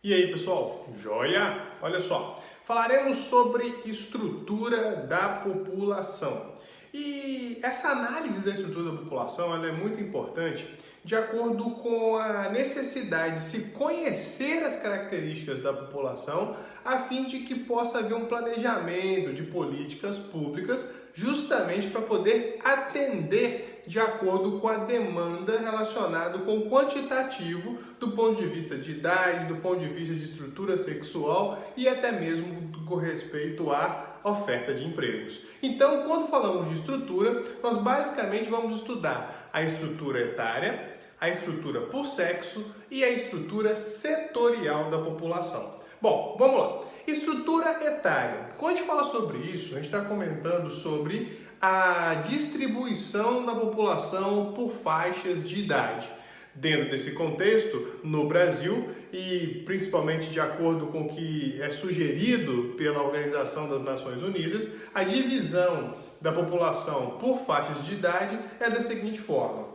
E aí, pessoal? Joia? Olha só, falaremos sobre estrutura da população. E essa análise da estrutura da população ela é muito importante de acordo com a necessidade de se conhecer as características da população a fim de que possa haver um planejamento de políticas públicas justamente para poder atender de acordo com a demanda relacionada com o quantitativo do ponto de vista de idade, do ponto de vista de estrutura sexual e até mesmo com respeito à oferta de empregos. Então, quando falamos de estrutura, nós basicamente vamos estudar a estrutura etária, a estrutura por sexo e a estrutura setorial da população. Bom, vamos lá. Estrutura etária. Quando a gente fala sobre isso, a gente está comentando sobre a distribuição da população por faixas de idade. Dentro desse contexto, no Brasil, e principalmente de acordo com o que é sugerido pela Organização das Nações Unidas, a divisão da população por faixas de idade é da seguinte forma.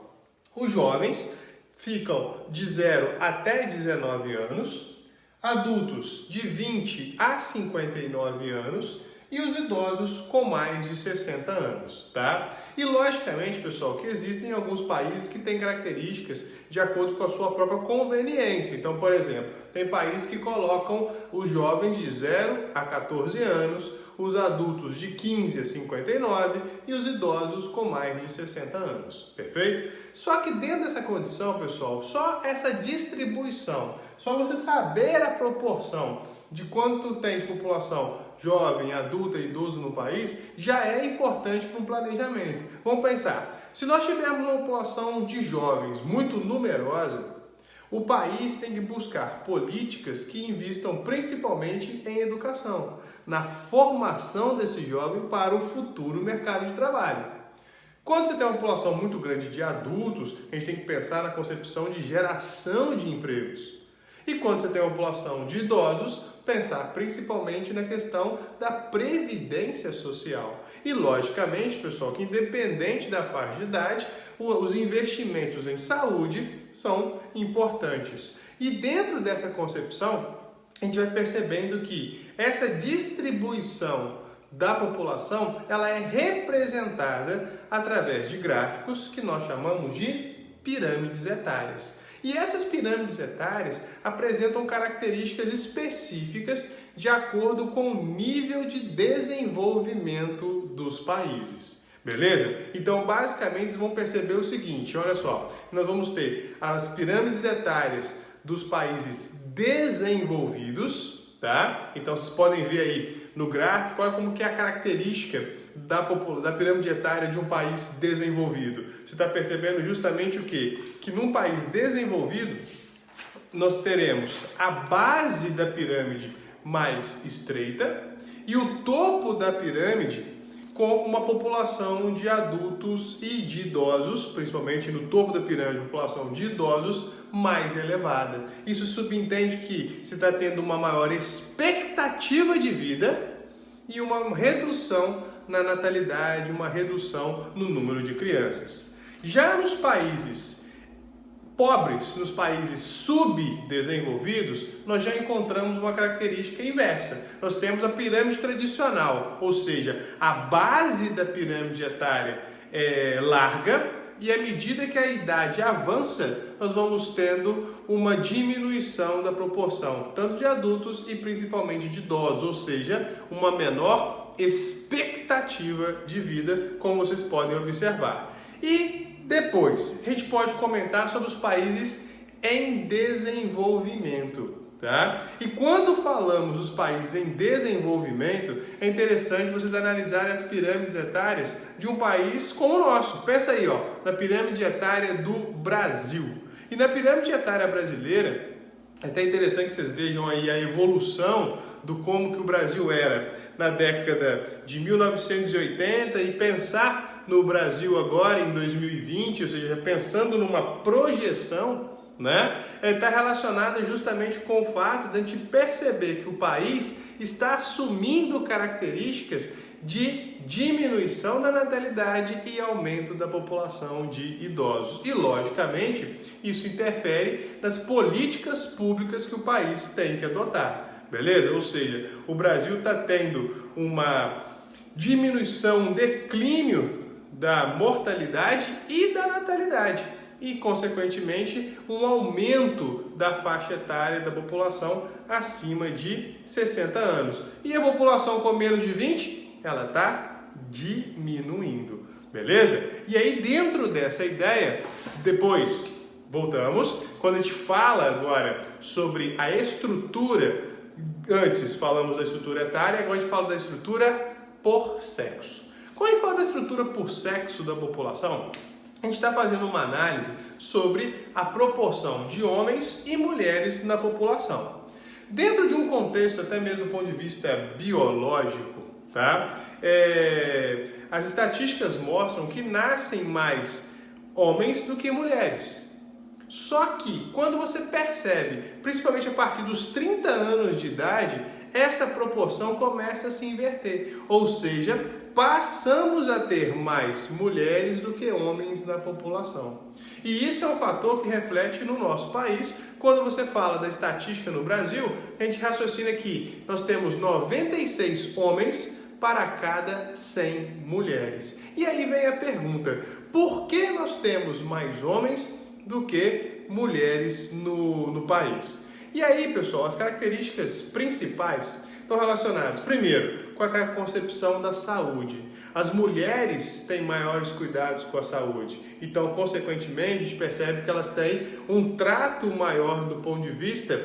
Os jovens ficam de 0 até 19 anos, adultos de 20 a 59 anos e os idosos com mais de 60 anos, tá? E logicamente, pessoal, que existem alguns países que têm características de acordo com a sua própria conveniência. Então, por exemplo, tem países que colocam os jovens de 0 a 14 anos, os adultos de 15 a 59 e os idosos com mais de 60 anos, perfeito? Só que dentro dessa condição, pessoal, só essa distribuição, só você saber a proporção de quanto tem de população jovem, adulta e idoso no país, já é importante para um planejamento. Vamos pensar, se nós tivermos uma população de jovens muito numerosa, o país tem que buscar políticas que invistam principalmente em educação, na formação desse jovem para o futuro mercado de trabalho. Quando você tem uma população muito grande de adultos, a gente tem que pensar na concepção de geração de empregos. E quando você tem uma população de idosos, pensar principalmente na questão da previdência social. E logicamente, pessoal, que independente da faixa de idade, os investimentos em saúde são importantes. E dentro dessa concepção, a gente vai percebendo que essa distribuição da população, ela é representada através de gráficos que nós chamamos de pirâmides etárias. E essas pirâmides etárias apresentam características específicas de acordo com o nível de desenvolvimento dos países. Beleza? Então, basicamente, vocês vão perceber o seguinte, olha só, nós vamos ter as pirâmides etárias dos países desenvolvidos, tá? Então, vocês podem ver aí no gráfico, olha como que é a característica da pirâmide etária de um país desenvolvido. Você está percebendo justamente o quê? Que num país desenvolvido, nós teremos a base da pirâmide mais estreita e o topo da pirâmide com uma população de adultos e de idosos, principalmente no topo da pirâmide, população de idosos mais elevada. Isso subentende que você está tendo uma maior expectativa de vida e uma redução na natalidade, uma redução no número de crianças. Já nos países pobres, nos países subdesenvolvidos, nós já encontramos uma característica inversa. Nós temos a pirâmide tradicional, ou seja, a base da pirâmide etária é larga e à medida que a idade avança, nós vamos tendo uma diminuição da proporção, tanto de adultos e principalmente de idosos, ou seja, uma menor expectativa de vida, como vocês podem observar. E depois, a gente pode comentar sobre os países em desenvolvimento, tá? E quando falamos dos países em desenvolvimento, é interessante vocês analisarem as pirâmides etárias de um país como o nosso. Pensa aí, ó, na pirâmide etária do Brasil. E na pirâmide etária brasileira, é até interessante que vocês vejam aí a evolução do como que o Brasil era na década de 1980 e pensar no Brasil agora em 2020, ou seja, pensando numa projeção, né? Está relacionada justamente com o fato de a gente perceber que o país está assumindo características de diminuição da natalidade e aumento da população de idosos. E, logicamente, isso interfere nas políticas públicas que o país tem que adotar, beleza? Ou seja, o Brasil está tendo uma diminuição, um declínio da mortalidade e da natalidade e, consequentemente, um aumento da faixa etária da população acima de 60 anos. E a população com menos de 20, ela está diminuindo, beleza? E aí, dentro dessa ideia, depois voltamos, quando a gente fala agora sobre a estrutura, antes falamos da estrutura etária, agora a gente fala da estrutura por sexo. Quando a gente fala da estrutura por sexo da população, a gente está fazendo uma análise sobre a proporção de homens e mulheres na população. Dentro de um contexto, até mesmo do ponto de vista biológico, tá? As estatísticas mostram que nascem mais homens do que mulheres. Só que, quando você percebe, principalmente a partir dos 30 anos de idade, essa proporção começa a se inverter. Ou seja, passamos a ter mais mulheres do que homens na população. E isso é um fator que reflete no nosso país. Quando você fala da estatística no Brasil, a gente raciocina que nós temos 96 homens para cada 100 mulheres. E aí vem a pergunta, por que nós temos mais homens do que mulheres no país? E aí, pessoal, as características principais estão relacionadas, primeiro, com a concepção da saúde. As mulheres têm maiores cuidados com a saúde, então, consequentemente, a gente percebe que elas têm um trato maior do ponto de vista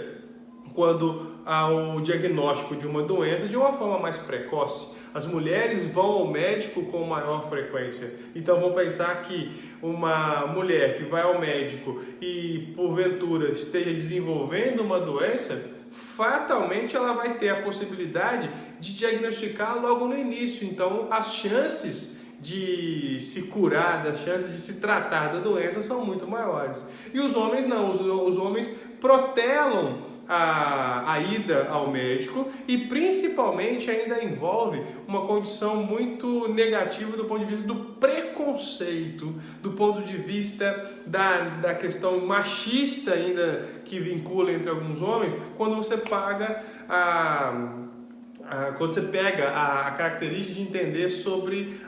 quando há o diagnóstico de uma doença de uma forma mais precoce. As mulheres vão ao médico com maior frequência. Então, vamos pensar que uma mulher que vai ao médico e, porventura, esteja desenvolvendo uma doença, fatalmente ela vai ter a possibilidade de diagnosticar logo no início. Então, as chances de se curar, as chances de se tratar da doença são muito maiores. E os homens não, os homens protelam a ida ao médico e principalmente ainda envolve uma condição muito negativa do ponto de vista do preconceito, do ponto de vista da questão machista ainda que vincula entre alguns homens, quando você pega a característica de entender sobre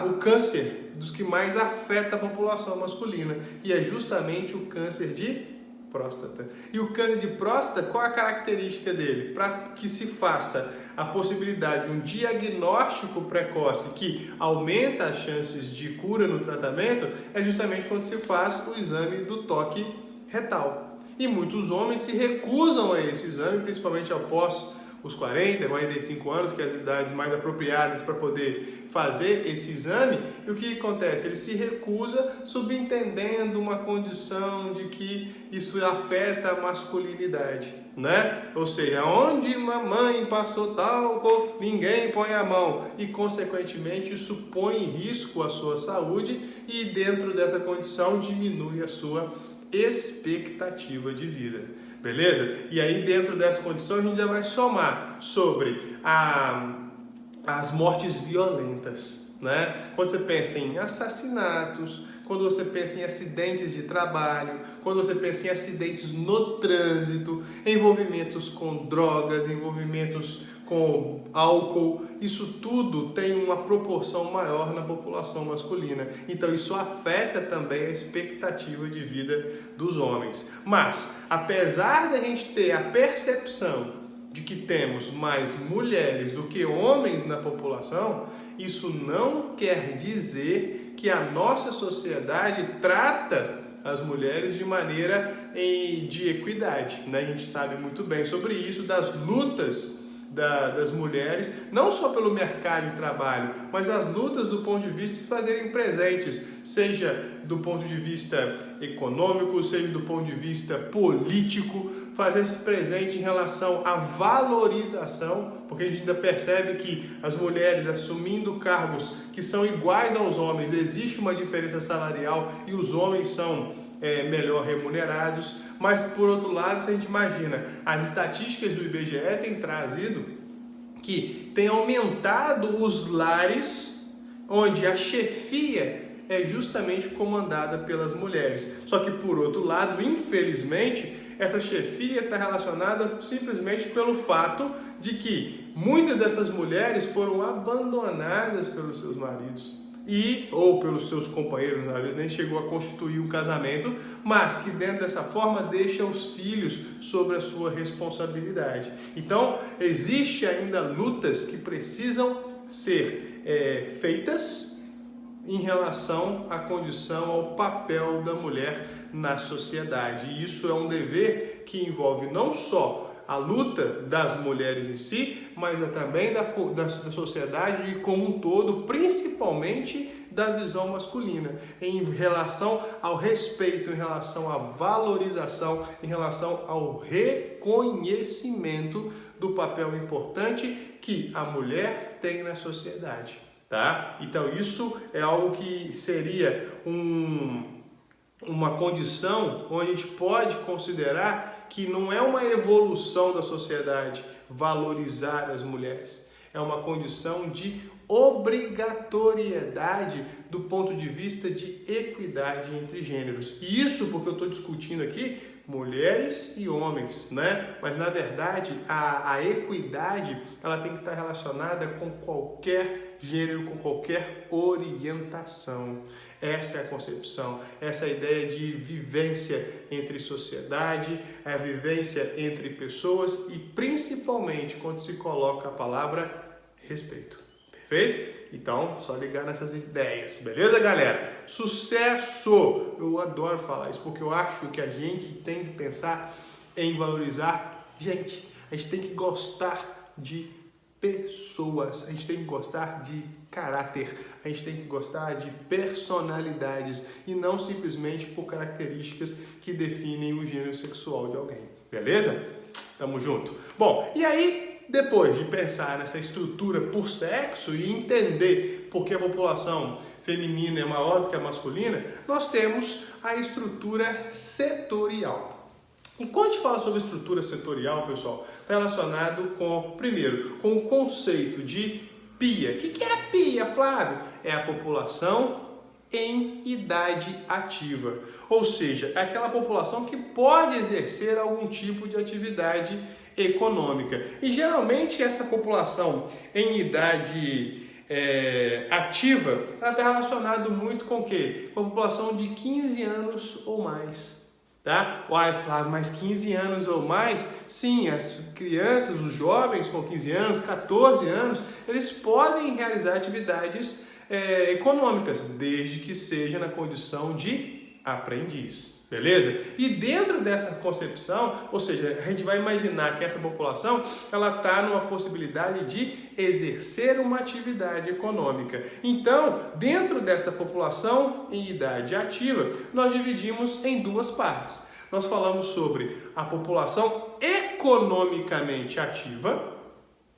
o câncer dos que mais afeta a população masculina, e é justamente o câncer de próstata. E o câncer de próstata, qual é a característica dele? Para que se faça a possibilidade de um diagnóstico precoce que aumenta as chances de cura no tratamento, é justamente quando se faz o exame do toque retal. E muitos homens se recusam a esse exame, principalmente após os 40, 45 anos, que é as idades mais apropriadas para poder fazer esse exame. E o que acontece? Ele se recusa, subentendendo uma condição de que isso afeta a masculinidade, né? Ou seja, onde mamãe passou talco, ninguém põe a mão. E, consequentemente, isso põe em risco a sua saúde e, dentro dessa condição, diminui a sua expectativa de vida. Beleza? E aí, dentro dessa condição, a gente já vai somar sobre as mortes violentas, né? Quando você pensa em assassinatos, quando você pensa em acidentes de trabalho, quando você pensa em acidentes no trânsito, envolvimentos com drogas, envolvimentos com álcool, isso tudo tem uma proporção maior na população masculina. Então isso afeta também a expectativa de vida dos homens. Mas, apesar da gente ter a percepção de que temos mais mulheres do que homens na população, isso não quer dizer que a nossa sociedade trata as mulheres de maneira de equidade, né? A gente sabe muito bem sobre isso, das lutas das mulheres, não só pelo mercado de trabalho, mas as lutas do ponto de vista de se fazerem presentes, seja do ponto de vista econômico, seja do ponto de vista político, fazer-se presente em relação à valorização, porque a gente ainda percebe que as mulheres assumindo cargos que são iguais aos homens, existe uma diferença salarial e os homens são melhor remunerados. Mas, por outro lado, se a gente imagina, as estatísticas do IBGE têm trazido que tem aumentado os lares onde a chefia é justamente comandada pelas mulheres. Só que, por outro lado, infelizmente, essa chefia está relacionada simplesmente pelo fato de que muitas dessas mulheres foram abandonadas pelos seus maridos ou pelos seus companheiros, às vezes nem chegou a constituir um casamento, mas que dentro dessa forma deixa os filhos sobre a sua responsabilidade. Então, existe ainda lutas que precisam ser feitas em relação à condição, ao papel da mulher na sociedade. E isso é um dever que envolve não só a luta das mulheres em si, mas também da sociedade como um todo, principalmente da visão masculina, em relação ao respeito, em relação à valorização, em relação ao reconhecimento do papel importante que a mulher tem na sociedade. Tá? Então isso é algo que seria uma condição onde a gente pode considerar que não é uma evolução da sociedade valorizar as mulheres, é uma condição de obrigatoriedade do ponto de vista de equidade entre gêneros. E isso porque eu estou discutindo aqui mulheres e homens, né? Mas na verdade a equidade ela tem que estar relacionada com qualquer gênero, com qualquer orientação. Essa é a concepção, essa é a ideia de vivência entre sociedade, a vivência entre pessoas e principalmente quando se coloca a palavra respeito. Perfeito? Então, só ligar nessas ideias, beleza, galera? Sucesso! Eu adoro falar isso porque eu acho que a gente tem que pensar em valorizar gente. A gente tem que gostar de pessoas, a gente tem que gostar de caráter, a gente tem que gostar de personalidades e não simplesmente por características que definem o gênero sexual de alguém, beleza? Tamo junto. Bom, e aí, depois de pensar nessa estrutura por sexo e entender por que a população feminina é maior do que a masculina, nós temos a estrutura setorial. E quando a gente fala sobre estrutura setorial, pessoal, está relacionado com, primeiro, com o conceito de PIA. O que é a PIA, Flávio? É a população em idade ativa. Ou seja, é aquela população que pode exercer algum tipo de atividade econômica. E geralmente essa população em idade ativa, ela está relacionada muito com o quê? Com a população de 15 anos ou mais. Tá? Uai, Flávio, mas 15 anos ou mais? Sim, as crianças, os jovens com 15 anos, 14 anos, eles podem realizar atividades econômicas, desde que seja na condição de aprendiz, beleza? E dentro dessa concepção, ou seja, a gente vai imaginar que essa população, ela está numa possibilidade de exercer uma atividade econômica. Então, dentro dessa população em idade ativa, nós dividimos em duas partes. Nós falamos sobre a população economicamente ativa,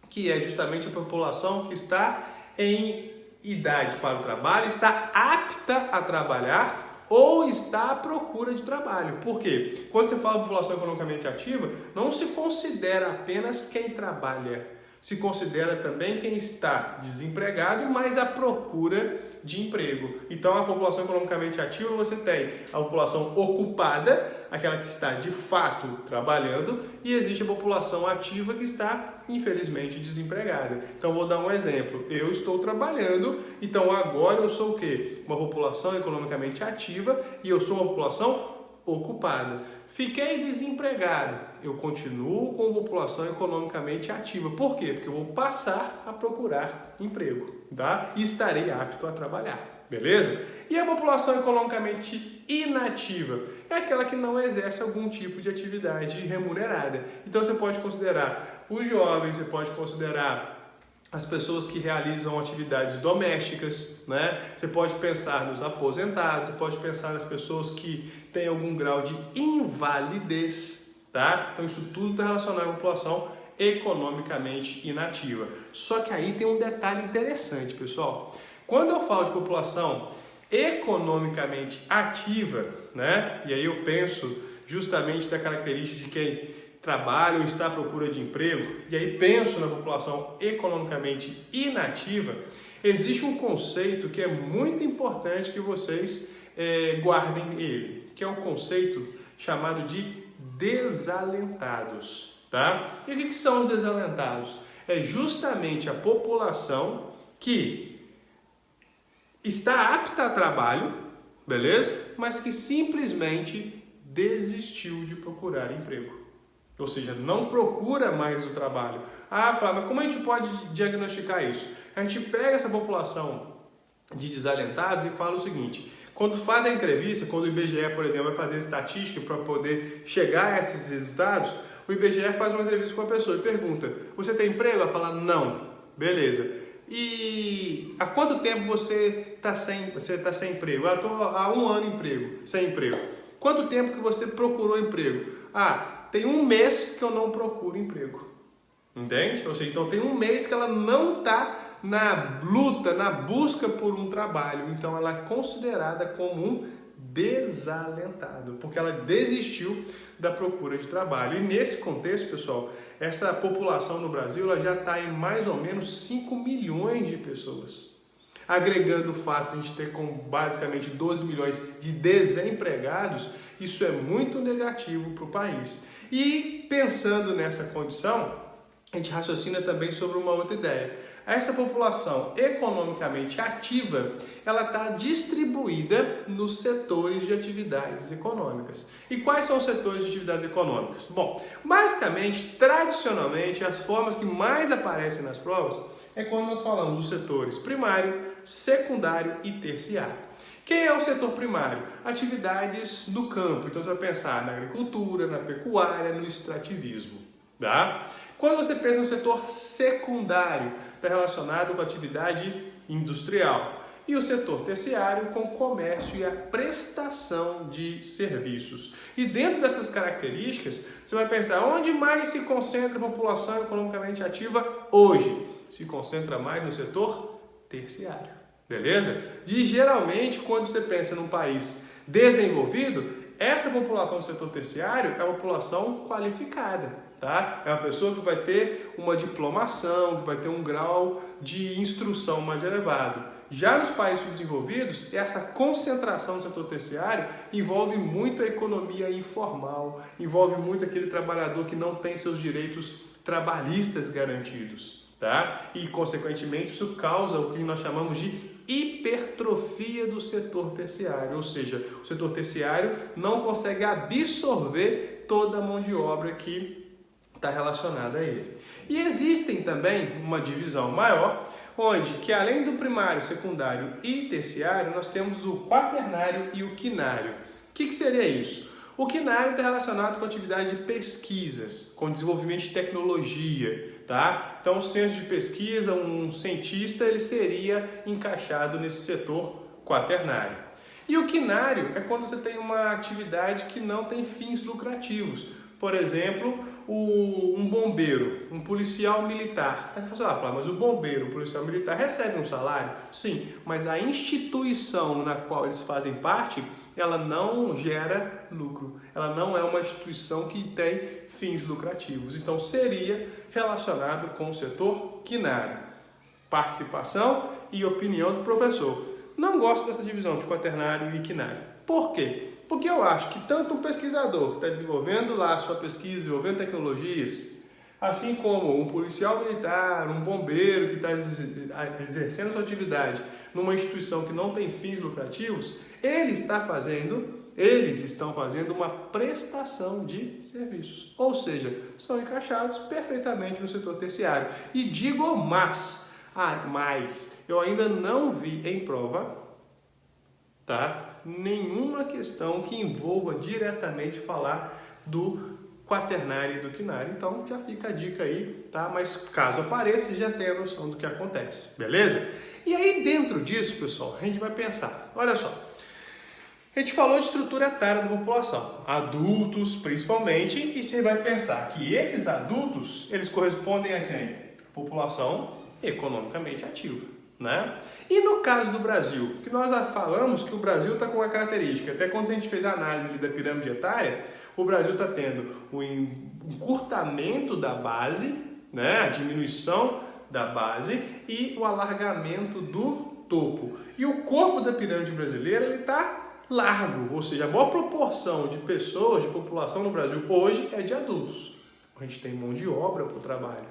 que é justamente a população que está em idade para o trabalho, está apta a trabalhar ou está à procura de trabalho. Por quê? Quando você fala população economicamente ativa, não se considera apenas quem trabalha, se considera também quem está desempregado, mas à procura de emprego. Então, a população economicamente ativa, você tem a população ocupada, aquela que está de fato trabalhando, e existe a população ativa que está, infelizmente, desempregada. Então, vou dar um exemplo. Eu estou trabalhando, então agora eu sou o quê? Uma população economicamente ativa e eu sou uma população ocupada. Fiquei desempregado, eu continuo com a população economicamente ativa. Por quê? Porque eu vou passar a procurar emprego, tá? E estarei apto a trabalhar, beleza? E a população economicamente inativa é aquela que não exerce algum tipo de atividade remunerada. Então você pode considerar os jovens, você pode considerar as pessoas que realizam atividades domésticas, né? Você pode pensar nos aposentados, você pode pensar nas pessoas que têm algum grau de invalidez, tá? Então isso tudo está relacionado à população economicamente inativa. Só que aí tem um detalhe interessante, pessoal. Quando eu falo de população economicamente ativa, né? E aí eu penso justamente da característica de quem trabalho ou está à procura de emprego, e aí penso na população economicamente inativa, existe um conceito que é muito importante que vocês guardem ele, que é o conceito chamado de desalentados, tá? E o que são os desalentados? É justamente a população que está apta a trabalho, beleza? Mas que simplesmente desistiu de procurar emprego. Ou seja, não procura mais o trabalho. Ah, Flávio, mas como a gente pode diagnosticar isso? A gente pega essa população de desalentados e fala o seguinte: quando faz a entrevista, quando o IBGE, por exemplo, vai fazer estatística para poder chegar a esses resultados, o IBGE faz uma entrevista com a pessoa e pergunta: você tem emprego? Ela fala: não. Beleza. E há quanto tempo você está sem emprego? Eu estou há 1 ano sem emprego. Quanto tempo que você procurou emprego? Ah, tem 1 mês que eu não procuro emprego. Entende? Ou seja, então tem 1 mês que ela não está na luta, na busca por um trabalho. Então ela é considerada como um desalentado, porque ela desistiu da procura de trabalho. E nesse contexto, pessoal, essa população no Brasil ela já está em mais ou menos 5 milhões de pessoas. Agregando o fato de a gente ter com basicamente 12 milhões de desempregados, isso é muito negativo para o país. E pensando nessa condição, a gente raciocina também sobre uma outra ideia. Essa população economicamente ativa, ela está distribuída nos setores de atividades econômicas. E quais são os setores de atividades econômicas? Bom, basicamente, tradicionalmente, as formas que mais aparecem nas provas é quando nós falamos dos setores primário, secundário e terciário. Quem é o setor primário? Atividades do campo. Então você vai pensar na agricultura, na pecuária, no extrativismo. Tá? Quando você pensa no setor secundário, está relacionado com a atividade industrial. E o setor terciário com o comércio e a prestação de serviços. E dentro dessas características, você vai pensar onde mais se concentra a população economicamente ativa hoje? Se concentra mais no setor terciário. Beleza? E geralmente, quando você pensa num país desenvolvido, essa população do setor terciário é uma população qualificada. Tá? É uma pessoa que vai ter uma diplomação, que vai ter um grau de instrução mais elevado. Já nos países subdesenvolvidos, essa concentração do setor terciário envolve muito a economia informal, envolve muito aquele trabalhador que não tem seus direitos trabalhistas garantidos. Tá? E, consequentemente, isso causa o que nós chamamos de hipertrofia do setor terciário, ou seja, o setor terciário não consegue absorver toda a mão de obra que está relacionada a ele. E existem também uma divisão maior, onde que além do primário, secundário e terciário, nós temos o quaternário e o quinário. O que seria isso? O quinário está relacionado com a atividade de pesquisas, com desenvolvimento de tecnologia, tá? Então, o centro de pesquisa, um cientista, ele seria encaixado nesse setor quaternário. E o quinário é quando você tem uma atividade que não tem fins lucrativos. Por exemplo, um bombeiro, um policial militar. Aí você fala, mas o bombeiro, o policial militar recebe um salário? Sim, mas a instituição na qual eles fazem parte, ela não gera lucro. Ela não é uma instituição que tem fins lucrativos. Então, seria relacionado com o setor quinário. Participação e opinião do professor. Não gosto dessa divisão de quaternário e quinário. Por quê? Porque eu acho que tanto um pesquisador que está desenvolvendo lá a sua pesquisa, desenvolvendo tecnologias, assim como um policial militar, um bombeiro que está exercendo sua atividade numa instituição que não tem fins lucrativos, eles estão fazendo uma prestação de serviços. Ou seja, são encaixados perfeitamente no setor terciário. E digo mais, eu ainda não vi em prova, tá? Nenhuma questão que envolva diretamente falar do quaternário e do quinário. Então já fica a dica aí, tá? Mas caso apareça, já tem a noção do que acontece, beleza? E aí dentro disso, pessoal, a gente vai pensar, olha só, a gente falou de estrutura etária da população, adultos principalmente, e você vai pensar que esses adultos, eles correspondem a quem? População economicamente ativa. Né? E no caso do Brasil, que nós falamos que o Brasil está com uma característica, até quando a gente fez a análise da pirâmide etária, O Brasil está tendo o encurtamento da base, né? A diminuição da base e o alargamento do topo. E o corpo da pirâmide brasileira está largo, ou seja, a maior proporção de pessoas, de população no Brasil hoje é de adultos. A gente tem mão de obra para o trabalho.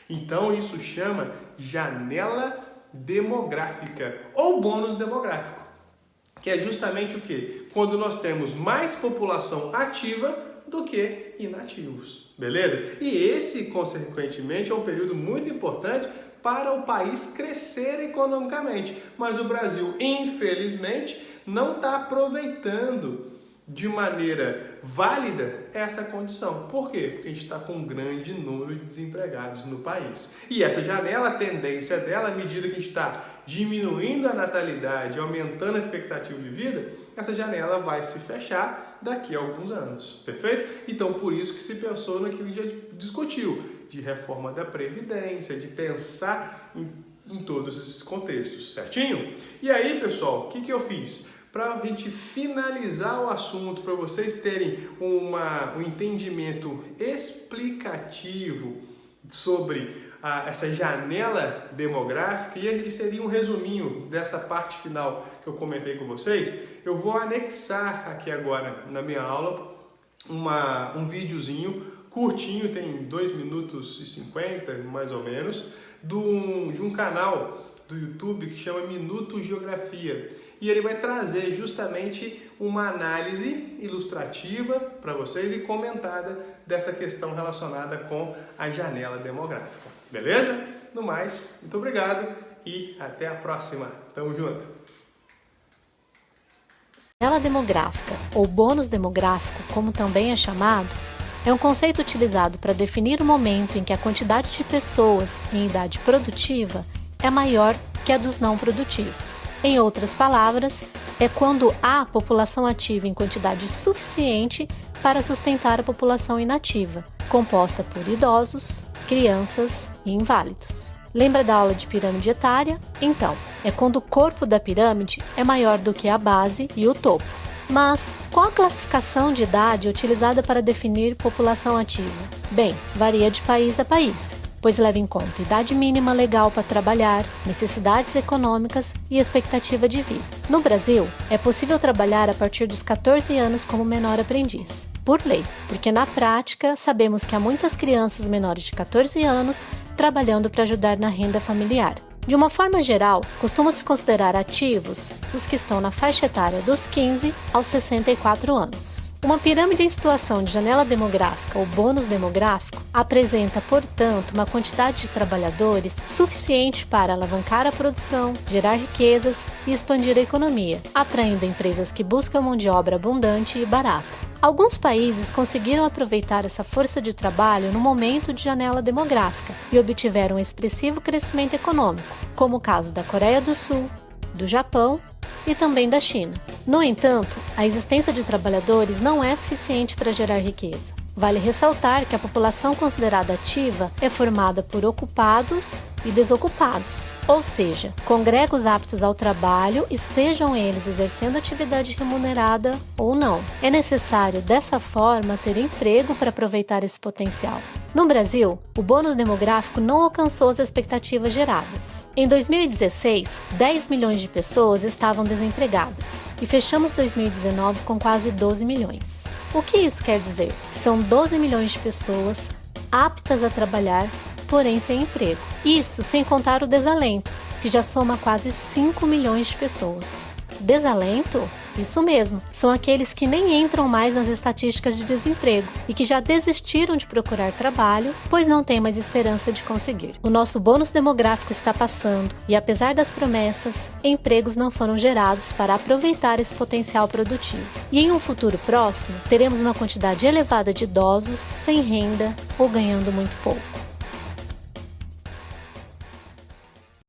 Então isso chama janela demográfica ou bônus demográfico, que é justamente o quê? Quando nós temos mais população ativa do que inativos, beleza? E esse, consequentemente, é um período muito importante para o país crescer economicamente. Mas o Brasil, infelizmente, não está aproveitando de maneira válida essa condição. Por quê? Porque a gente está com um grande número de desempregados no país. E essa janela, a tendência dela, à medida que a gente está diminuindo a natalidade, aumentando a expectativa de vida, essa janela vai se fechar daqui a alguns anos, perfeito? Então, por isso que se pensou naquilo que já discutiu, de reforma da Previdência, de pensar em todos esses contextos, certinho? E aí, pessoal, o que eu fiz? Para a gente finalizar o assunto, para vocês terem um entendimento explicativo sobre essa janela demográfica, e seria um resuminho dessa parte final que eu comentei com vocês, eu vou anexar aqui agora na minha aula um videozinho curtinho, tem 2 minutos e 50 mais ou menos, de um canal do YouTube que chama Minuto Geografia. E ele vai trazer justamente uma análise ilustrativa para vocês e comentada dessa questão relacionada com a janela demográfica. Beleza? No mais, muito obrigado e até a próxima. Tamo junto! Janela demográfica, ou bônus demográfico, como também é chamado, é um conceito utilizado para definir o momento em que a quantidade de pessoas em idade produtiva é maior que a dos não produtivos. Em outras palavras, é quando há população ativa em quantidade suficiente para sustentar a população inativa, composta por idosos, crianças e inválidos. Lembra da aula de pirâmide etária? Então, é quando o corpo da pirâmide é maior do que a base e o topo. Mas, qual a classificação de idade utilizada para definir população ativa? Bem, varia de país a país, pois leva em conta idade mínima legal para trabalhar, necessidades econômicas e expectativa de vida. No Brasil, é possível trabalhar a partir dos 14 anos como menor aprendiz, por lei, porque na prática sabemos que há muitas crianças menores de 14 anos trabalhando para ajudar na renda familiar. De uma forma geral, costuma-se considerar ativos os que estão na faixa etária dos 15 aos 64 anos. Uma pirâmide em situação de janela demográfica ou bônus demográfico apresenta, portanto, uma quantidade de trabalhadores suficiente para alavancar a produção, gerar riquezas e expandir a economia, atraindo empresas que buscam mão de obra abundante e barata. Alguns países conseguiram aproveitar essa força de trabalho no momento de janela demográfica e obtiveram um expressivo crescimento econômico, como o caso da Coreia do Sul, do Japão e também da China. No entanto, a existência de trabalhadores não é suficiente para gerar riqueza. Vale ressaltar que a população considerada ativa é formada por ocupados e desocupados, ou seja, congregos aptos ao trabalho, estejam eles exercendo atividade remunerada ou não. É necessário, dessa forma, ter emprego para aproveitar esse potencial. No Brasil, o bônus demográfico não alcançou as expectativas geradas. Em 2016, 10 milhões de pessoas estavam desempregadas e fechamos 2019 com quase 12 milhões. O que isso quer dizer? São 12 milhões de pessoas aptas a trabalhar, porém sem emprego. Isso sem contar o desalento, que já soma quase 5 milhões de pessoas. Desalento? Isso mesmo, são aqueles que nem entram mais nas estatísticas de desemprego e que já desistiram de procurar trabalho, pois não têm mais esperança de conseguir. O nosso bônus demográfico está passando e, apesar das promessas, empregos não foram gerados para aproveitar esse potencial produtivo. E em um futuro próximo, teremos uma quantidade elevada de idosos sem renda ou ganhando muito pouco.